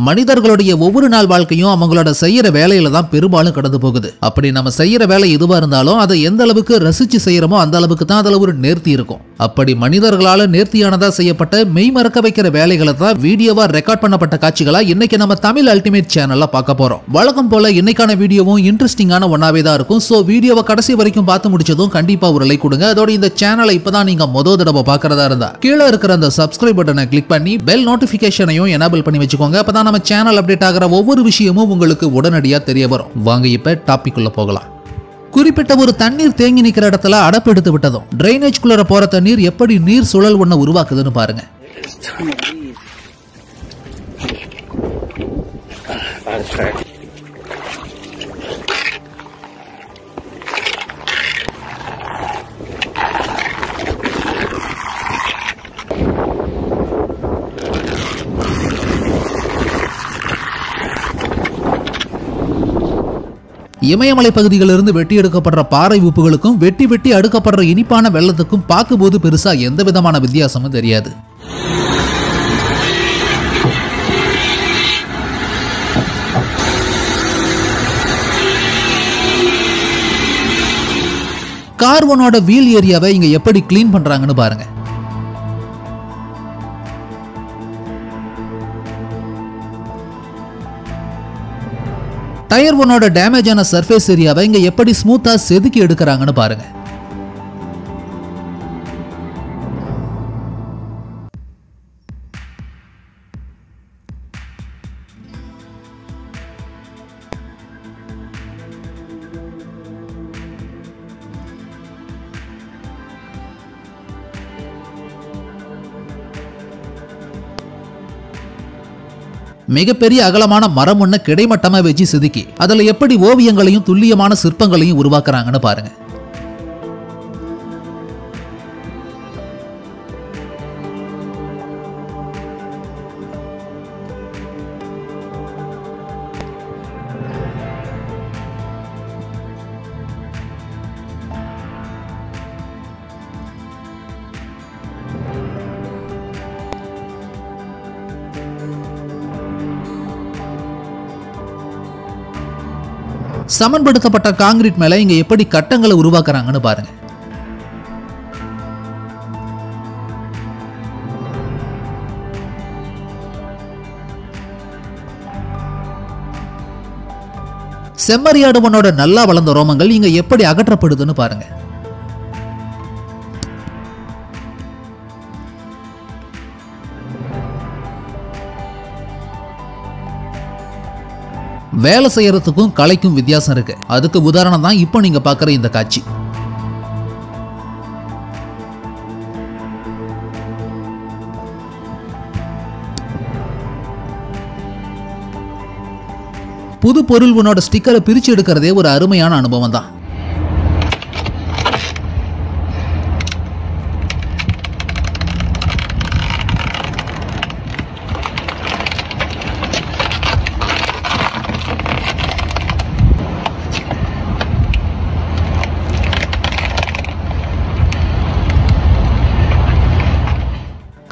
மனிதர்களுடைய ஒவ்வொரு நாள் வாழ்க்கையும் அவங்களோட செய்யற வேலையில தான் பெரும்பாலும் கடந்து போகுது. அப்படி நம்ம செய்யற வேலை எதுவா இருந்தாலும் அதை எந்த அளவுக்கு ரசிச்சு செய்யறோமோ அந்த அளவுக்கு தான் அதுல ஒரு நேர்த்தி இருக்கும். அப்படி மனிதர்களால நேர்த்தியானதா செய்யப்பட்ட மெய் மறக்க வைக்கிற வேலைகளை தான் வீடியோவா ரெக்கார்ட் பண்ணப்பட்ட காட்சிகளா இன்னைக்கு நம்ம தமிழ் அல்டிமேட் சேனல்ல பார்க்க போறோம். வழக்கம் போல இன்னைக்கான வீடியோவும் இன்ட்ரெஸ்டிங்கான ஒன்னாவே தான் இருக்கும். சோ வீடியோவை கடைசி வரைக்கும் பார்த்து முடிச்சதும் கண்டிப்பா ஒரு லைக் கொடுங்க. அதோட இந்த சேனலை இப்பதான் நீங்க முதல் தடவை பார்க்கறதா இருந்தா கீழே இருக்கிற அந்த சப்ஸ்கிரைப் பட்டனை கிளிக் பண்ணி பெல் நோட்டிபிகேஷனையும் எனேபிள் பண்ணி வச்சுக்கோங்க. அப்பதான் நம்ம சேனல் அப்டேட் ஆகிற ஒவ்வொரு விஷயமும் உங்களுக்கு உடனடியா தெரிய வரும். வாங்க இப்ப டாபிக் உள்ள போகலாம். குறிப்பிட்ட ஒரு தண்ணீர் தேங்கி நிக்கிற இடத்துல அடப்பு எடுத்து விட்டதும் டிரைனேஜ் குள்ளர போற தண்ணீர் எப்படி நீர் சுழல் ஒண்ண உருவாக்குதுன்னு பாருங்க. இமயமலை பகுதிகளிலிருந்து வெட்டி எடுக்கப்படுற பாறை உப்புகளுக்கும் வெட்டி வெட்டி அடுக்கப்படுற இனிப்பான வெள்ளத்துக்கும் பார்க்கும்போது பெருசா எந்த விதமான வித்தியாசமும் தெரியாது. கார்வனோட வீல் ஏரியாவை இங்க எப்படி கிளீன் பண்றாங்கன்னு பாருங்க. டயர் ஒன்னோட டேமேஜ் ஆன சர்ஃபேஸ் ஏரியாவை இங்க எப்படி ஸ்மூத்தா செதுக்கி எடுக்கறாங்கன்னு பாருங்க. மிகப்பெரிய அகலமான மரம் ஒண்ண கிடைமட்டமா வச்சு செதுக்கி அதுல எப்படி ஓவியங்களையும் துல்லியமான சிற்பங்களையும் உருவாக்குறாங்கன்னு பாருங்க. சமன்படுத்தப்பட்ட காங்கிரீட் மேல இங்க எப்படி கட்டங்களை உருவாக்குறாங்கன்னு பாருங்க. செம்மறியாடு ஒன்னோட நல்லா வளர்ந்த ரோமங்கள் இங்க எப்படி அகற்றப்படுதுன்னு பாருங்க. வேலை செய்யறதுக்கும் கலைக்கும் வித்தியாசம் இருக்கு. அதுக்கு உதாரணம் தான் இப்போ நீங்க பார்க்குற இந்த காட்சி. புது பொருள் உன்னோட ஸ்டிக்கரை பிரிச்சு எடுக்கிறதே ஒரு அருமையான அனுபவம் தான்.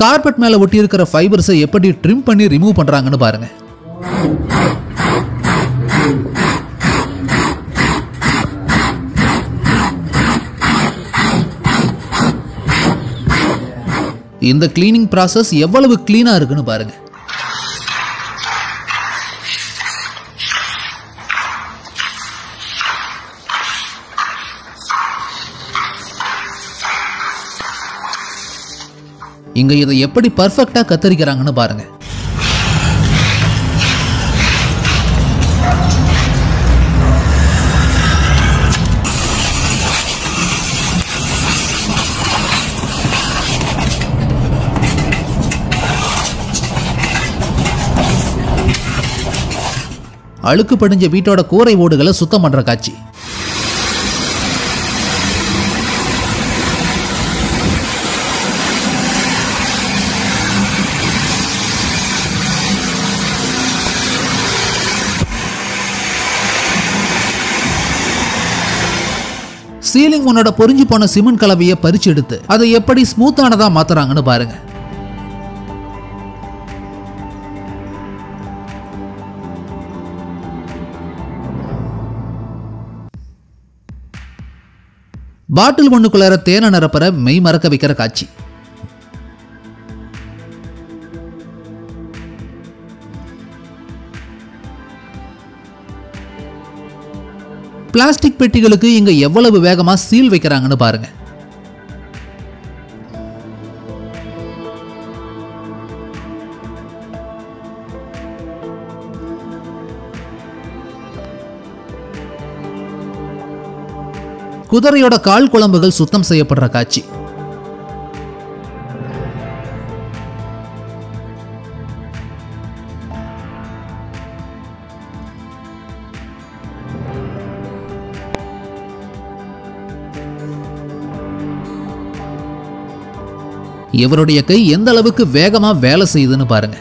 கார்பெட் மேல ஒட்டி இருக்கிற ஃபைபர்ஸை எப்படி ட்ரிம் பண்ணி ரிமூவ் பண்றாங்கன்னு பாருங்க. இந்த கிளீனிங் process எவ்வளவு கிளீனா இருக்குன்னு பாருங்க. இங்க இதை எப்படி பர்ஃபெக்ட்டா கத்தரிக்கிறாங்கன்னு பாருங்க. அழுக்கு படிஞ்ச வீட்டோட கூரை ஓடுகளை சுத்தம் பண்ற காட்சி. சீலிங் ஒன்னோட பொரிஞ்சு போன சிமெண்ட் கலவையை பறிச்சு எடுத்து அதை எப்படி ஸ்மூத்தானதா மாத்துறாங்கன்னு பாருங்க. பாட்டில் ஒண்ணுக்குள்ளார தேனை நிரப்பற மெய் மறக்க வைக்கிற காட்சி. பிளாஸ்டிக் பெட்டிகளுக்கு இங்க எவ்வளவு வேகமா சீல் வைக்கிறாங்கன்னு பாருங்க. குதிரையோட கால் குழம்புகள் சுத்தம் செய்யப்படுற காட்சி. இவருடைய கை எந்த அளவுக்கு வேகமா வேலை செய்யுதுன்னு பாருங்க.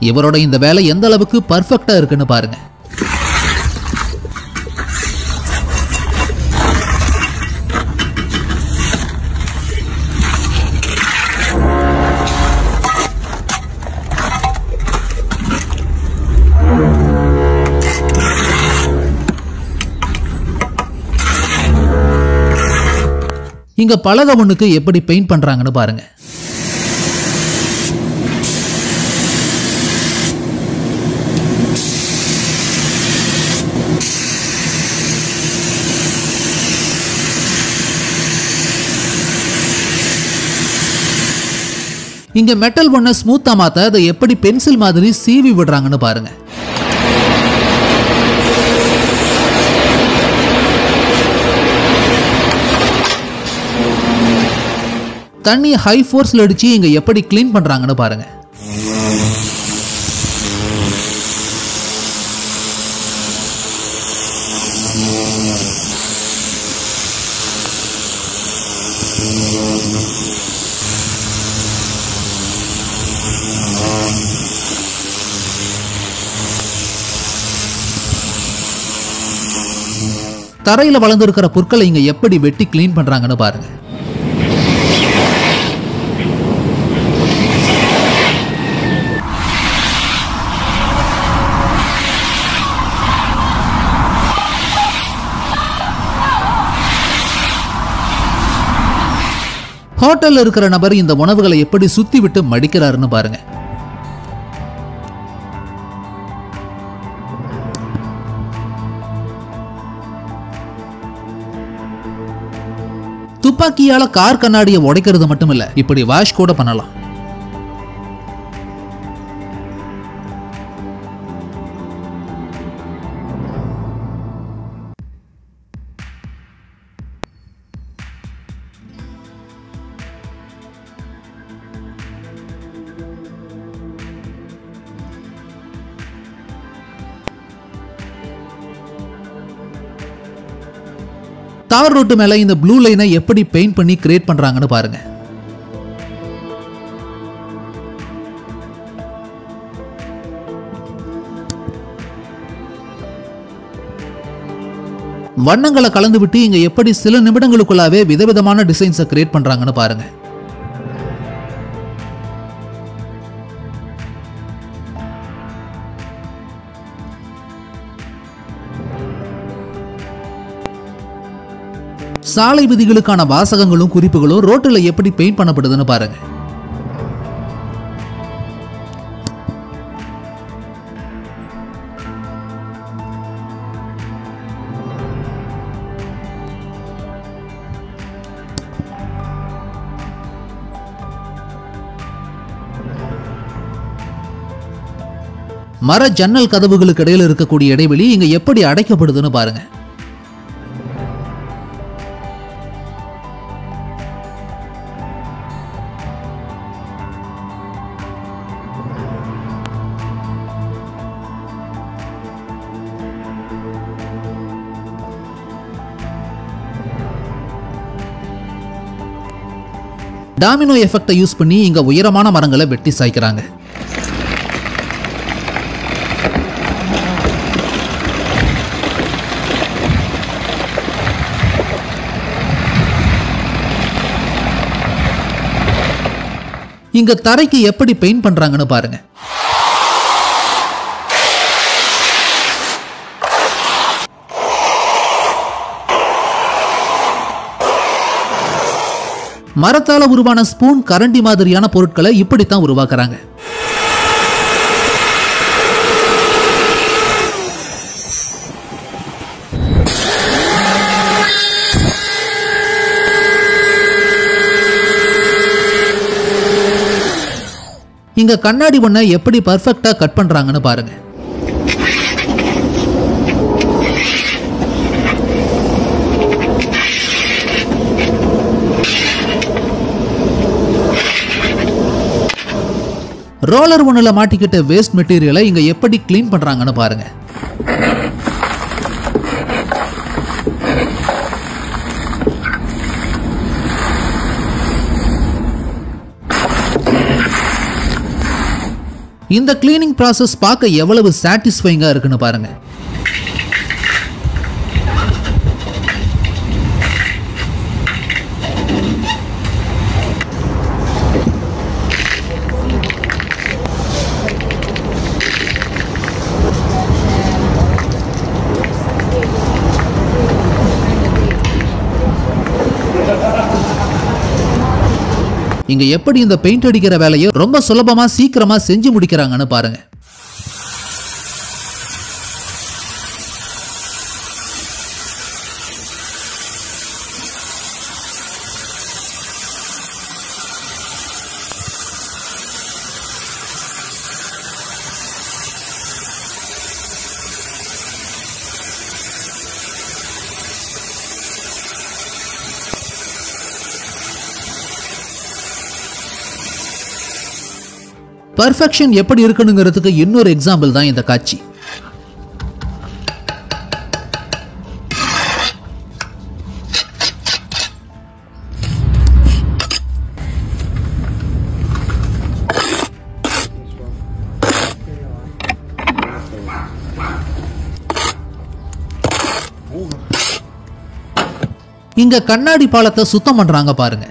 இவரோட இந்த வேலை எந்த அளவுக்கு பர்ஃபெக்ட்டா இருக்குன்னு பாருங்க. இங்க பலகை ஒண்ணுக்கு எப்படி பெயிண்ட் பண்றாங்கன்னு பாருங்க. இங்க மெட்டல் ஒன்ன ஸ்மூத்தா மாத்த அதை எப்படி பென்சில் மாதிரி சீவி விடுறாங்கன்னு பாருங்க. தண்ணி ஹை ஃபோர்ஸ்ல அடிச்சு இங்க எப்படி கிளீன் பண்றாங்கன்னு பாருங்க. தரையில வளர்ந்திருக்கிற புற்களை இங்க எப்படி வெட்டி கிளீன் பண்றாங்கன்னு பாருங்க. ஹோட்டல்ல இருக்கிற நபர் இந்த உணவுகளை எப்படி சுத்தி விட்டு மடிக்கிறாருன்னு பாருங்க. துப்பாக்கியால கார் கண்ணாடியை உடைக்கிறது மட்டும் இல்ல, இப்படி வாஷ் கூட பண்ணலாம். தார் ரோட்டு மேல இந்த ப்ளூ லைனை எப்படி பெயிண்ட் பண்ணி கிரியேட் பண்றாங்கன்னு பாருங்க. வண்ணங்களை கலந்து விட்டு இங்க எப்படி சில நிமிடங்களுக்குள்ளாவே விதவிதமான டிசைன்ஸை கிரியேட் பண்றாங்கன்னு பாருங்க. சாலை விதிகளுக்கான வாசகங்களும் குறிப்புகளும் ரோட்டில் எப்படி பெயிண்ட் பண்ணப்படுதுன்னு பாருங்க. மர ஜன்னல் கதவுகளுக்கு இடையில இருக்கக்கூடிய இடைவெளி இங்க எப்படி அடைக்கப்படுதுன்னு பாருங்க. டாமினோ எஃபெக்டை யூஸ் பண்ணி இங்க உயரமான மரங்களை வெட்டி சாய்க்கிறாங்க. இங்க தரைக்கு எப்படி பெயிண்ட் பண்றாங்கன்னு பாருங்க. மரத்தால உருவான ஸ்பூன், கரண்டி மாதிரியான பொருட்களை இப்படித்தான் உருவாக்குறாங்க. இங்க கண்ணாடி ஒண்ண எப்படி பர்ஃபெக்ட்டா கட் பண்றாங்கன்னு பாருங்க. ரோலர் ஒண்ணுல மாட்டிக்கிட்ட வேஸ்ட் மெட்டீரியலை இங்க எப்படி கிளீன் பண்றாங்கன்னு பாருங்க. இந்த கிளீனிங் ப்ராசஸ் பார்க்க எவ்வளவு சாட்டிஸ்ஃபைங்கா இருக்குன்னு பாருங்க. இங்க எப்படி இந்த பெயிண்ட் அடிக்கிற வேலையை ரொம்ப சுலபமா சீக்கிரமா செஞ்சு முடிக்கிறாங்கன்னு பாருங்க. பர்ஃபெக்ஷன் எப்படி இருக்கணுங்கிறதுக்கு இன்னொரு எக்ஸாம்பிள் தான் இந்த காட்சி. இங்க கண்ணாடி பாலத்தை சுத்தம் பண்றாங்க பாருங்க.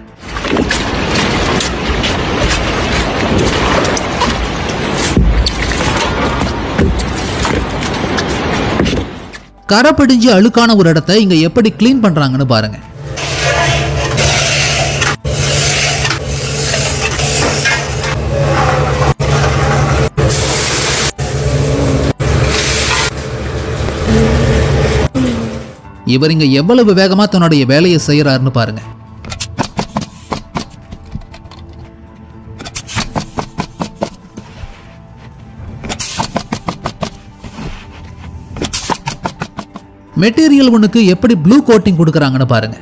கரை பிடிஞ்சு அழுக்கான ஒரு இடத்தை இங்க எப்படி கிளீன் பண்றாங்கன்னு பாருங்க. இவர் இங்க எவ்வளவு வேகமா தன்னுடைய வேலையை செய்யறாருன்னு பாருங்க. மெட்டீரியல் ஒண்ணுக்கு எப்படி ப்ளூ கோட்டிங் கொடுக்கறாங்கன்னு பாருங்க.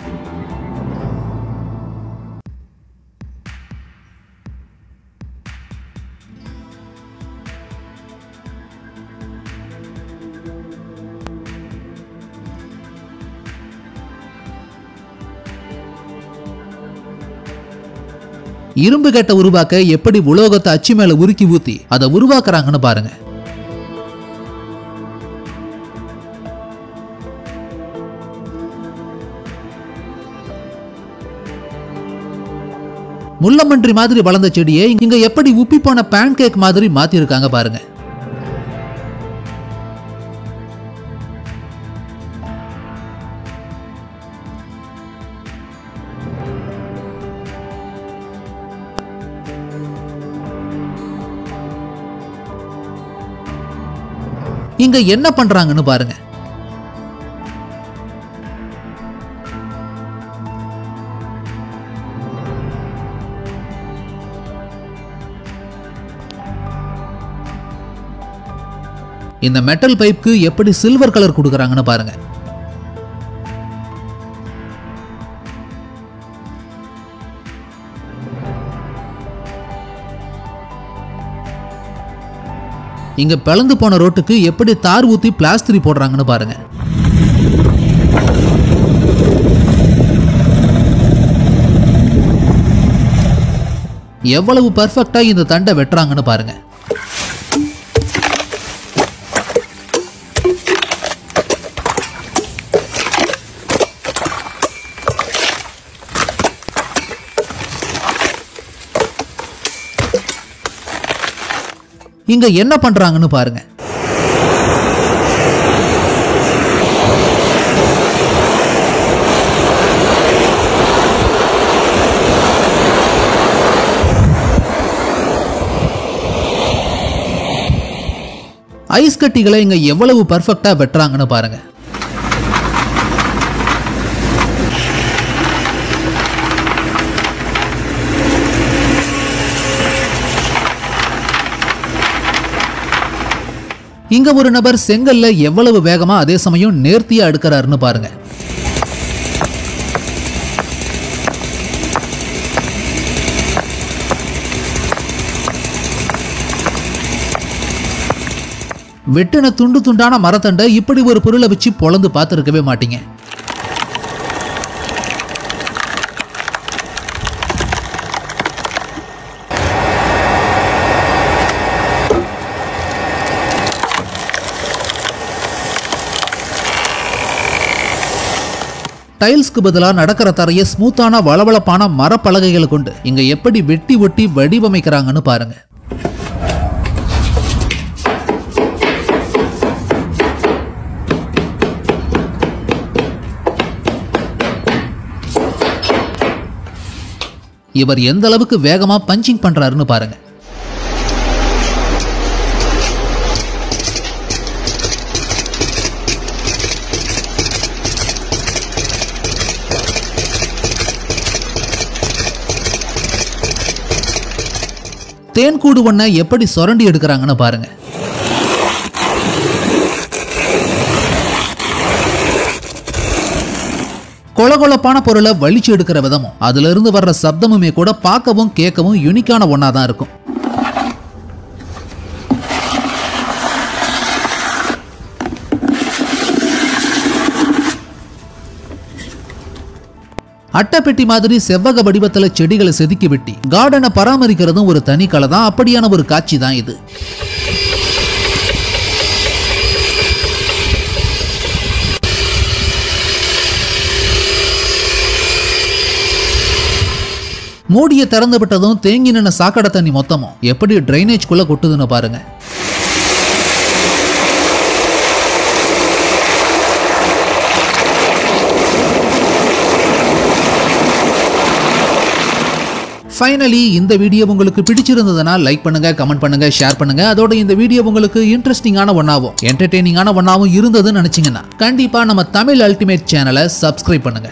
இரும்பு கட்டை உருவாக்க எப்படி உலோகத்தை அச்சு மேல உருக்கி ஊத்தி அதை உருவாக்குறாங்கன்னு பாருங்க. முள்ளமன்றி மாதிரி வளர்ந்த செடியை இங்க எப்படி உப்பி போன பேன் கேக் மாதிரி மாத்தி இருக்காங்க பாருங்க. இங்க என்ன பண்றாங்கன்னு பாருங்க. இந்த மெட்டல் பைப்புக்கு எப்படி சில்வர் கலர் கொடுக்கறாங்கன்னு பாருங்க. இங்க பிளந்து போன ரோட்டுக்கு எப்படி தார் ஊத்தி பிளாஸ்டரி போடுறாங்கன்னு பாருங்க. எவ்வளவு பெர்ஃபெக்ட்டா இந்த தண்டை வெட்டுறாங்கன்னு பாருங்க. இங்க என்ன பண்றாங்கன்னு பாருங்க. ஐஸ் கட்டிகளை இங்க எவ்வளவு பர்ஃபெக்ட்டா வெட்டுறாங்கன்னு பாருங்க. இங்க ஒரு நபர் செங்கல்ல எவ்வளவு வேகமா அதே சமயம் நேர்த்தியா அடுக்கறாருன்னு பாருங்க. வெட்டின துண்டு துண்டான மரத்தண்டை இப்படி ஒரு பொருளை வச்சு பொளந்து பார்த்திருக்கவே மாட்டீங்க. டைல்ஸ்க்கு பதிலா நடக்கிற தரையை ஸ்மூத்தான வளவளப்பான மரப்பலகைகளை கொண்டு இங்க எப்படி வெட்டி ஒட்டி வடிவமைக்கிறாங்கன்னு பாருங்க. இவர் எந்த அளவுக்கு வேகமா பஞ்சிங் பண்றாருன்னு பாருங்க. தேன்கூடு ஒன்ன எப்படி சுரண்டி எடுக்கிறாங்கன்னு பாருங்க. கொளகொளப்பான பொருளை வலிச்சு எடுக்கிற விதமும் அதுல இருந்து வர்ற சப்தமுமே கூட பார்க்கவும் கேட்கவும் யூனிக்கான ஒன்னாதான் இருக்கும். அட்டைப்பெட்டி மாதிரி செவ்வக வடிவத்துல செடிகளை செதுக்கி வெட்டி கார்டனை பராமரிக்கிறதும் ஒரு தனி கலை தான். அப்படியான ஒரு காட்சி தான் இது. மூடியை திறந்து விட்டதும் தேங்கி நின்ன சாக்கடை தண்ணி மொத்தமும் எப்படி டிரைனேஜ்குள்ள கொட்டுதுன்னு பாருங்க. ஃபைனலி இந்த வீடியோ உங்களுக்கு பிடிச்சிருந்ததுன்னா லைக் பண்ணுங்க, கமெண்ட் பண்ணுங்க, ஷேர் பண்ணுங்க. அதோட இந்த வீடியோ உங்களுக்கு இன்ட்ரெஸ்டிங்கான ஒன்னாவும் என்டர்டெய்னிங்கான ஒன்னாவும் இருந்ததுன்னு நினைச்சீங்கன்னா கண்டிப்பா நம்ம தமிழ் அல்டிமேட் சேனலை சப்ஸ்கிரைப் பண்ணுங்க.